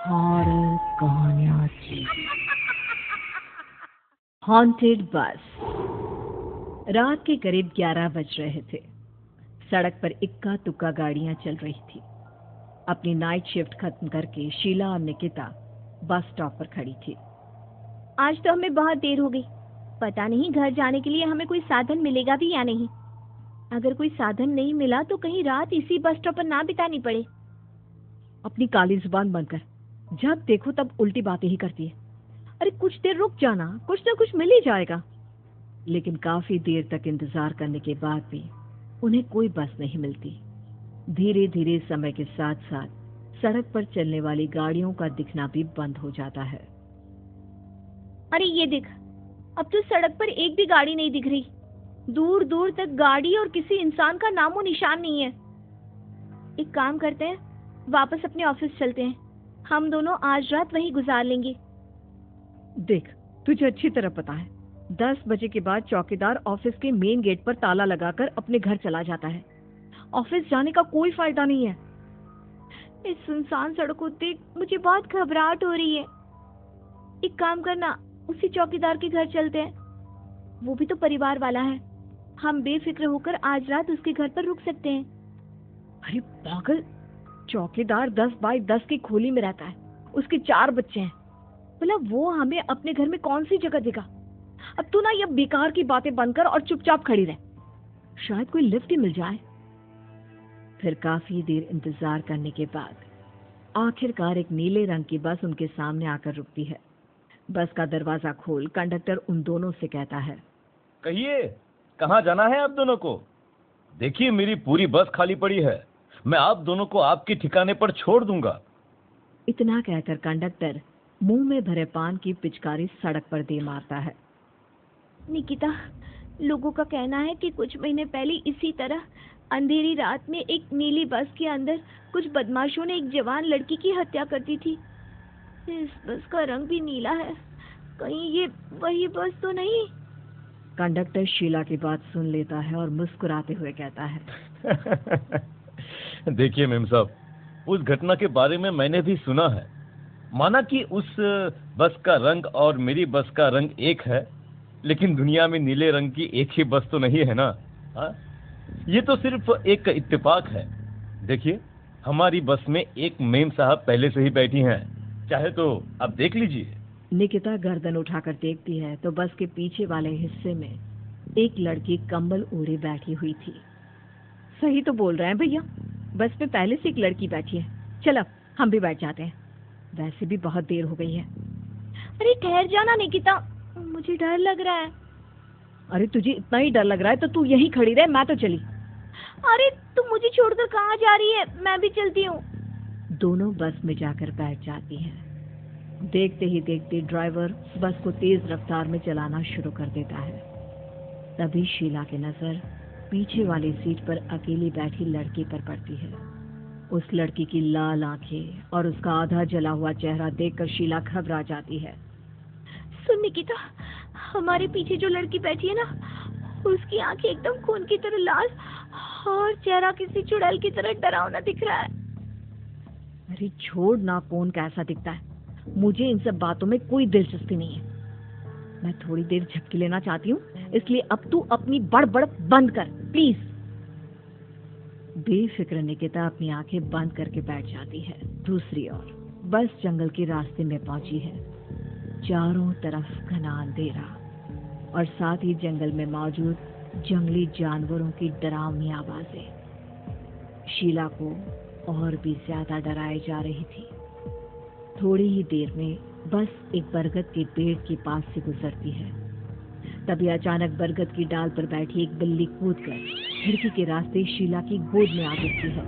Horror कहानियाँ की haunted बस। रात के करीब 11 बज रहे थे। सड़क पर इक्का दुक्का गाड़ियां चल रही थी। अपनी नाइट शिफ्ट खत्म करके शीला और निकिता बस स्टॉप पर खड़ी थी। आज तो हमें बहुत देर हो गई। पता नहीं घर जाने के लिए हमें कोई साधन मिलेगा भी या नहीं। अगर कोई साधन नहीं मिला तो कहीं रात इसी बस स्टॉप पर ना बितानी पड़े। अपनी काली जुबान बंद कर। जब देखो तब उल्टी बातें ही करती है। अरे कुछ देर रुक जाना, कुछ ना कुछ मिल ही जाएगा। लेकिन काफी देर तक इंतजार करने के बाद भी उन्हें कोई बस नहीं मिलती। धीरे धीरे समय के साथ साथ सड़क पर चलने वाली गाड़ियों का दिखना भी बंद हो जाता है। अरे ये देख, अब तो सड़क पर एक भी गाड़ी नहीं दिख रही। दूर दूर तक गाड़ी और किसी इंसान का नामो निशान नहीं है। एक काम करते हैं, वापस अपने ऑफिस चलते हैं। हम दोनों आज रात वहीं गुजार लेंगे। देख, तुझे अच्छी तरह पता है 10 बजे के बाद चौकीदार ऑफिस के मेन गेट पर ताला लगाकर अपने घर चला जाता है। ऑफिस जाने का कोई फायदा नहीं है। इस सुनसान सड़क को देख मुझे बहुत घबराहट हो रही है। एक काम करना, उसी चौकीदार के घर चलते हैं। वो भी तो परिवार वाला है। हम बेफिक्र होकर आज रात उसके घर पर रुक सकते हैं। अरे पागल, चौकीदार 10 बाई 10 की खोली में रहता है। उसके 4 बच्चे हैं। भला वो हमें अपने घर में कौन सी जगह देगा। अब तू ना ये बेकार की बातें बंद कर और चुपचाप खड़ी रह। शायद कोई लिफ्ट ही मिल जाए। फिर काफी देर इंतजार करने के बाद आखिरकार एक नीले रंग की बस उनके सामने आकर रुकती है। बस का दरवाजा खोल कंडक्टर उन दोनों से कहता है, कहिए कहाँ जाना है आप दोनों को? देखिए मेरी पूरी बस खाली पड़ी है। मैं आप दोनों को आपके ठिकाने पर छोड़ दूंगा। इतना कहकर कंडक्टर मुंह में भरे पान की पिचकारी सड़क पर दे मारता है। निकिता, लोगों का कहना है कि कुछ महीने पहले इसी तरह अंधेरी रात में एक नीली बस के अंदर कुछ बदमाशों ने एक जवान लड़की की हत्या कर दी थी। इस बस का रंग भी नीला है। कहीं ये वही बस तो नहीं? कंडक्टर शीला की बात सुन लेता है और मुस्कुराते हुए कहता है, देखिए मेम साहब, उस घटना के बारे में मैंने भी सुना है। माना कि उस बस का रंग और मेरी बस का रंग एक है, लेकिन दुनिया में नीले रंग की एक ही बस तो नहीं है ना। हाँ, ये तो सिर्फ एक इत्तेफाक है। देखिए, हमारी बस में एक मेम साहब पहले से ही बैठी हैं। चाहे तो आप देख लीजिए। निकिता गर्दन उठाकर देखती है तो बस के पीछे वाले हिस्से में एक लड़की कंबल ओढ़े बैठी हुई थी। सही तो बोल रहे हैं भैया, बस में पहले से एक लड़की बैठी है। चलो हम भी बैठ जाते हैं, वैसे भी बहुत देर हो गई है। अरे ठहर जाना निकिता, मुझे डर लग रहा है। अरे तुझे इतना ही डर लग रहा है तो तू यहीं खड़ी रहे, मैं तो चली। अरे तुम मुझे छोड़कर कहाँ जा रही है? मैं भी चलती हूँ। दोनों बस में जाकर बैठ जाती हैं। देखते ही देखते ड्राइवर बस को तेज रफ्तार में चलाना शुरू कर देता है। तभी शीला की नजर पीछे वाली सीट पर अकेली बैठी लड़की पर पड़ती है। उस लड़की की लाल आंखें और उसका आधा जला हुआ चेहरा देखकर शीला घबरा जाती है। सुन निकिता, हमारे पीछे जो लड़की बैठी है ना, उसकी आंखें एकदम खून की तरह लाल और चेहरा किसी चुड़ैल की तरह डरावना दिख रहा है। अरे छोड़ ना, कौन कैसा दिखता है, मुझे इन सब बातों में कोई दिलचस्पी नहीं है। मैं थोड़ी देर झपकी लेना चाहती हूँ, इसलिए अब तू अपनी बड़बड़ बंद कर प्लीज। बेफिक्र निकिता अपनी आंखें बंद करके बैठ जाती है। दूसरी ओर बस जंगल के रास्ते में पहुंची है। चारों तरफ घना अंधेरा और साथ ही जंगल में मौजूद जंगली जानवरों की डरावनी आवाजें शीला को और भी ज्यादा डराए जा रही थी। थोड़ी ही देर में बस एक बरगद के पेड़ के पास से गुजरती है। तभी अचानक बरगद की डाल पर बैठी एक बिल्ली कूदकर खिड़की के रास्ते शीला की गोद में आ गिरती है।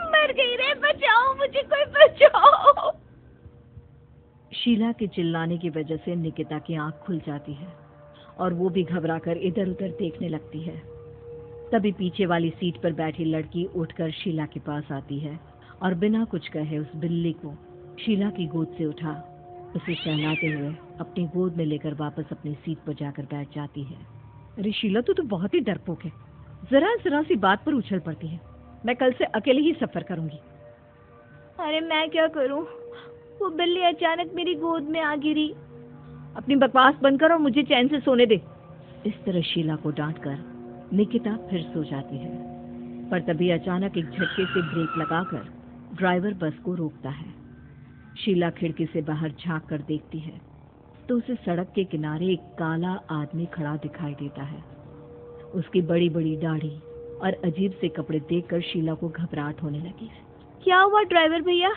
मर गई रे, बचाओ मुझे, कोई बचाओ। शीला के चिल्लाने की वजह से निकिता की आंख खुल जाती है और वो भी घबराकर इधर उधर देखने लगती है। तभी पीछे वाली सीट पर बैठी लड़की उठकर शीला के पास आती है और बिना कुछ कहे उस बिल्ली को शीला की गोद से उठा उसे सहलाते हुए अपनी गोद में लेकर वापस अपनी सीट पर जाकर बैठ जाती है। अरे शीला, तू तो बहुत ही डरपोक है। जरा जरा सी बात पर उछल पड़ती है। मैं कल से अकेले ही सफर करूंगी। अरे मैं क्या करूं? वो बिल्ली अचानक मेरी गोद में आ गिरी। अपनी बकवास बंद कर और मुझे चैन से सोने दे। इस तरह शीला को डांटकर निकिता फिर सो जाती है, पर तभी अचानक एक झटके से ब्रेक लगाकर ड्राइवर बस को रोकता है। शीला खिड़की से बाहर झांक कर देखती है तो उसे सड़क के किनारे एक काला आदमी खड़ा दिखाई देता है। उसकी बड़ी बड़ी दाढ़ी और अजीब से कपड़े देखकर शीला को घबराहट होने लगी। क्या हुआ ड्राइवर भैया?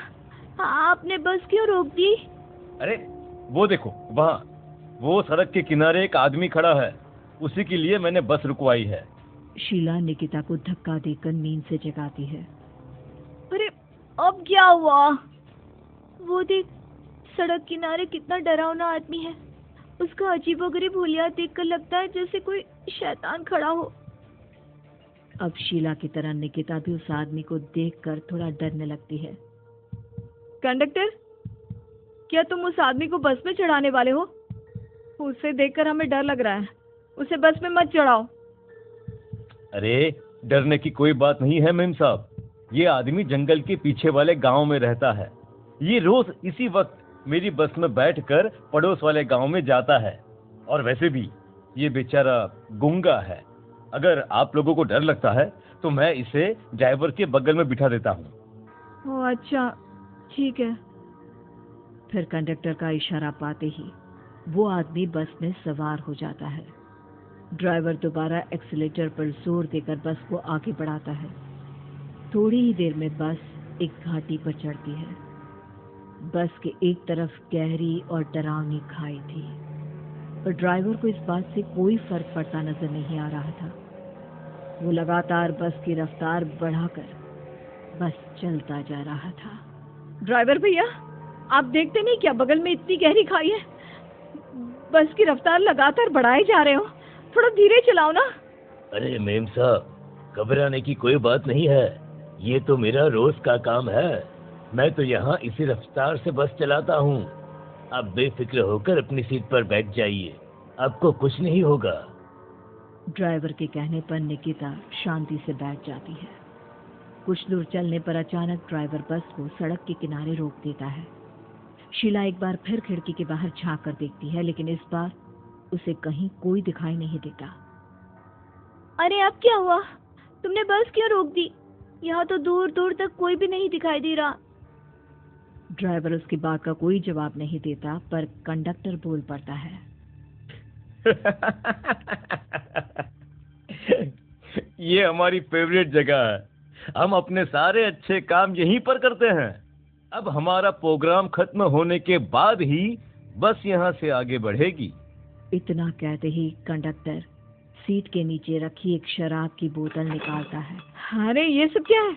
आपने बस क्यों रोक दी? अरे वो देखो, वहाँ वो सड़क के किनारे एक आदमी खड़ा है, उसी के लिए मैंने बस रुकवाई है। शीला निकिता को धक्का देकर नींद से जगाती है। अरे अब क्या हुआ? वो देख, सड़क किनारे कितना डरावना आदमी है। उसका अजीबोगरीब हुलिया देखकर लगता है जैसे कोई शैतान खड़ा हो। अब शीला की तरह निकिता भी उस आदमी को देखकर थोड़ा डरने लगती है। कंडक्टर, क्या तुम उस आदमी को बस में चढ़ाने वाले हो? उसे देखकर हमें डर लग रहा है। उसे बस में मत चढ़ाओ। अरे डरने की कोई बात नहीं है मेम साहब। ये आदमी जंगल के पीछे वाले गांव में रहता है। ये रोज इसी वक्त मेरी बस में बैठकर पड़ोस वाले गांव में जाता है। और वैसे भी ये बेचारा गूंगा है। अगर आप लोगों को डर लगता है तो मैं इसे ड्राइवर के बगल में बिठा देता हूँ। ओह अच्छा, ठीक है। फिर कंडक्टर का इशारा पाते ही वो आदमी बस में सवार हो जाता है। ड्राइवर दोबारा एक्सीलेटर पर जोर देकर बस को आगे बढ़ाता है। थोड़ी ही देर में बस एक घाटी पर चढ़ती है। बस के एक तरफ गहरी और डरावनी खाई थी, पर ड्राइवर को इस बात से कोई फर्क पड़ता नजर नहीं आ रहा था। वो लगातार बस की रफ्तार बढ़ाकर बस चलता जा रहा था। ड्राइवर भैया, आप देखते नहीं क्या बगल में इतनी गहरी खाई है? बस की रफ्तार लगातार बढ़ाए जा रहे हो। थोड़ा धीरे चलाओ ना। अरे मेम साहब, घबराने की कोई बात नहीं है। ये तो मेरा रोज का काम है। मैं तो यहाँ इसी रफ्तार से बस चलाता हूँ। आप बेफिक्र होकर अपनी सीट पर बैठ जाइए, आपको कुछ नहीं होगा। ड्राइवर के कहने पर निकिता शांति से बैठ जाती है। कुछ दूर चलने पर अचानक ड्राइवर बस को सड़क के किनारे रोक देता है। शीला एक बार फिर खिड़की के बाहर झांक कर देखती है, लेकिन इस बार उसे कहीं कोई दिखाई नहीं देता। अरे अब क्या हुआ? तुमने बस क्यों रोक दी? यहाँ तो दूर दूर तक कोई भी नहीं दिखाई दे रहा। ड्राइवर उसकी बात का कोई जवाब नहीं देता, पर कंडक्टर बोल पड़ता है। ये हमारी फेवरेट जगह है। हम अपने सारे अच्छे काम यहीं पर करते हैं। अब हमारा प्रोग्राम खत्म होने के बाद ही बस यहाँ से आगे बढ़ेगी। इतना कहते ही कंडक्टर सीट के नीचे रखी एक शराब की बोतल निकालता है। अरे ये सब क्या है?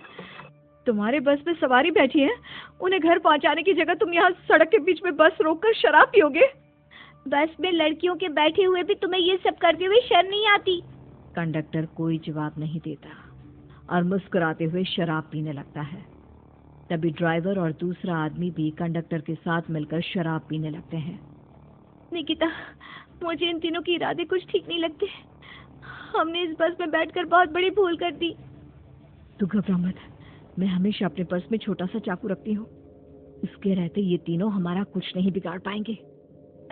तुम्हारे बस में सवारी बैठी है, उन्हें घर पहुंचाने की जगह तुम यहाँ सड़क के बीच में बस रोककर शराब पियोगे? बस में लड़कियों के बैठे हुए भी तुम्हें ये सब करते हुए शर्म नहीं आती? कंडक्टर कोई जवाब नहीं देता और मुस्कुराते हुए शराब पीने लगता है। तभी ड्राइवर और दूसरा आदमी भी कंडक्टर के साथ मिलकर शराब पीने लगते हैं। निकिता, मुझे इन तीनों के इरादे कुछ ठीक नहीं लगते। हमने इस बस में बैठकर बहुत बड़ी भूल कर दी। तू घबरा मत, मैं हमेशा अपने पर्स में छोटा सा चाकू रखती हूँ। इसके रहते ये तीनों हमारा कुछ नहीं बिगाड़ पाएंगे।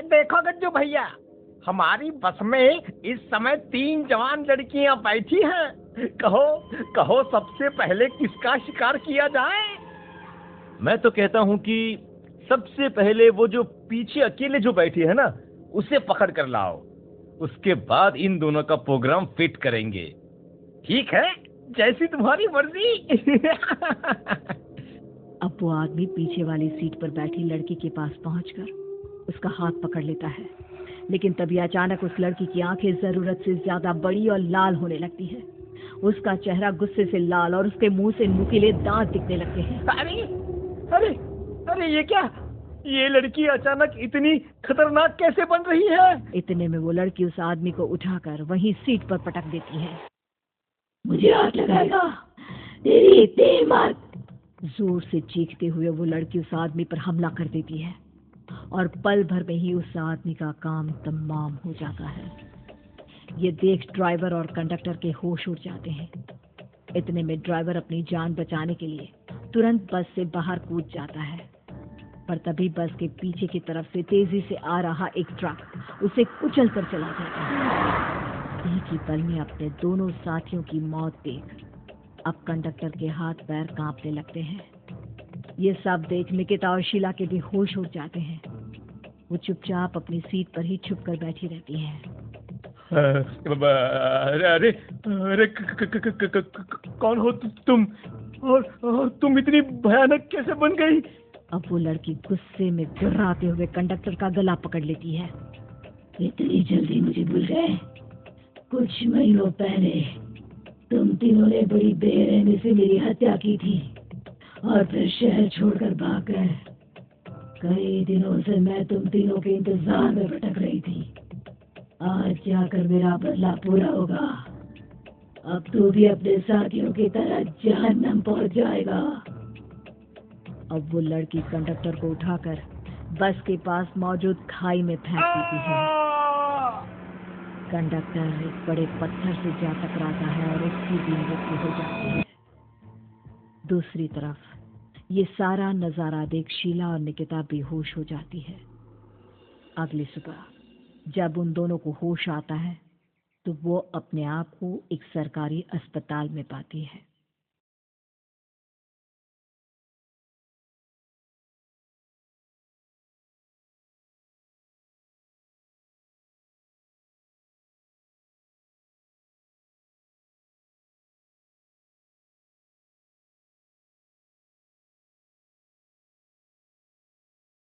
देखो गज्जू भैया, हमारी बस में इस समय 3 जवान लड़कियां बैठी हैं। कहो कहो सबसे पहले किसका शिकार किया जाए? मैं तो कहता हूँ कि सबसे पहले वो जो पीछे अकेले जो बैठी है ना, उसे पकड़ कर लाओ। उसके बाद इन दोनों का प्रोग्राम फिट करेंगे। ठीक है, जैसी तुम्हारी मर्जी। अब वो आदमी पीछे वाली सीट पर बैठी लड़की के पास पहुंचकर उसका हाथ पकड़ लेता है, लेकिन तभी अचानक उस लड़की की आंखें जरूरत से ज्यादा बड़ी और लाल होने लगती है। उसका चेहरा गुस्से से लाल और उसके मुंह से नुकीले दांत दिखने लगते हैं। अरे अरे अरे ये क्या? ये लड़की अचानक इतनी खतरनाक कैसे बन रही है? इतने में वो लड़की उस आदमी को उठाकर वहीं सीट पर पटक देती है। मुझे हाथ लगाएगा, तेरी इतनी हिम्मत! जोर से चीखते हुए वो लड़की उस आदमी पर हमला कर देती है और पल भर में ही उस आदमी का काम तमाम हो जाता है। ये देख ड्राइवर और कंडक्टर के होश उड़ जाते हैं। इतने में ड्राइवर अपनी जान बचाने के लिए तुरंत बस से बाहर कूद जाता है। पर तभी बस के पीछे की तरफ से तेजी से आ रहा एक ट्रक उसे कुचल कर चला जाता है। एक ही पल में अपने दोनों साथियों की मौत देख अब कंडक्टर के हाथ पैर कांपने लगते हैं। ये सब देख निकिता और शीला के भी होश उड़ जाते हैं। वो चुपचाप अपनी सीट पर ही छुप कर बैठी रहती हैं। अरे अरे अरे कौन हो तुम? और तुम इतनी भयानक कैसे बन गई? अब वो लड़की गुस्से में गुर्राते हुए कंडक्टर का गला पकड़ लेती है। इतनी जल्दी मुझे भूल गए? कुछ महीनों पहले तुम तीनों ने बड़ी बेरहमी से मेरी हत्या की थी और फिर शहर छोड़कर भाग गए। कई दिनों से मैं तुम तीनों के इंतजार में भटक रही थी। आज जाकर मेरा बदला पूरा होगा। अब तू भी अपने साथियों की तरह जहन्नम पहुंच जाएगा। अब वो लड़की कंडक्टर को उठाकर बस के पास मौजूद खाई में फेंक देती है। कंडक्टर एक बड़े पत्थर से जा टकराता है और उसकी भी मृत्यु हो जाती है। दूसरी तरफ ये सारा नजारा देख शीला और निकिता बेहोश हो जाती है। अगली सुबह जब उन दोनों को होश आता है तो वो अपने आप को एक सरकारी अस्पताल में पाती है।